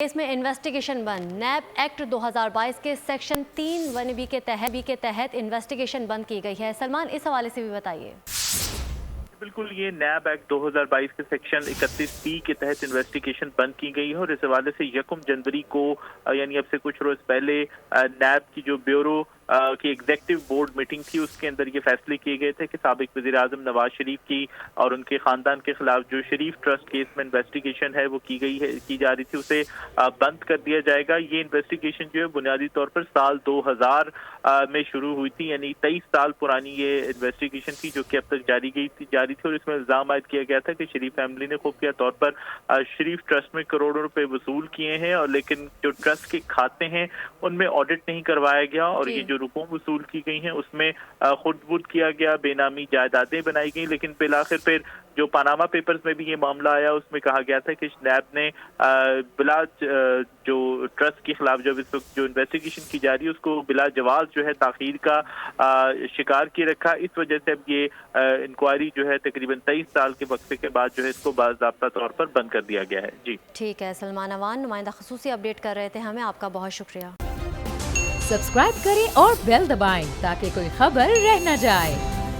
Case में investigation बंद। नैब act 2022 के सेक्शन 3(1)B के तहत इन्वेस्टिगेशन बंद की गई है। सलमान, इस हवाले से भी बताइए। बिल्कुल, ये नैब एक्ट 2022 के सेक्शन 31B के तहत इन्वेस्टिगेशन बंद की गई है और इस हवाले से 1 जनवरी को यानी अब से कुछ रोज पहले नैब की जो ब्यूरो की एग्जीक्यूटिव बोर्ड मीटिंग थी उसके अंदर ये फैसले किए गए थे कि साबिक वज़ीर-ए-आज़म नवाज शरीफ की और उनके खानदान के खिलाफ जो शरीफ ट्रस्ट केस में इन्वेस्टिगेशन है वो की जा रही थी, उसे बंद कर दिया जाएगा। ये इन्वेस्टिगेशन जो है बुनियादी तौर पर साल 2000 में शुरू हुई थी, यानी 23 साल पुरानी ये इन्वेस्टिगेशन थी जो कि अब तक जारी थी और इसमें इल्जाम आयद किया गया था कि शरीफ फैमिली ने खुफिया तौर पर शरीफ ट्रस्ट में करोड़ों रुपए वसूल किए हैं और लेकिन जो ट्रस्ट के खाते हैं उनमें ऑडिट नहीं करवाया गया और ये जो रकूम वसूल की गई हैं उसमें खुर्द-बुर्द किया गया, बेनामी जायदादें बनाई गई। लेकिन बिलाखिर फिर जो पनामा पेपर्स में भी ये मामला आया उसमें कहा गया था कि नैब ने बिला जो ट्रस्ट के खिलाफ जब इस वक्त जो इन्वेस्टिगेशन की जा रही है उसको बिला जवाज जो है ताखीर का शिकार किए रखा। इस वजह से अब ये इंक्वायरी जो है तकरीबन 23 साल के वक्फे के बाद जो है इसको बाज़ाब्ता तौर पर बंद कर दिया गया है। जी ठीक है, सलमान अवान नुमाइंदा ख़ुसूसी अपडेट कर रहे थे हमें, आपका बहुत शुक्रिया। सब्सक्राइब करें और बेल दबाएं ताकि कोई खबर रह न जाए।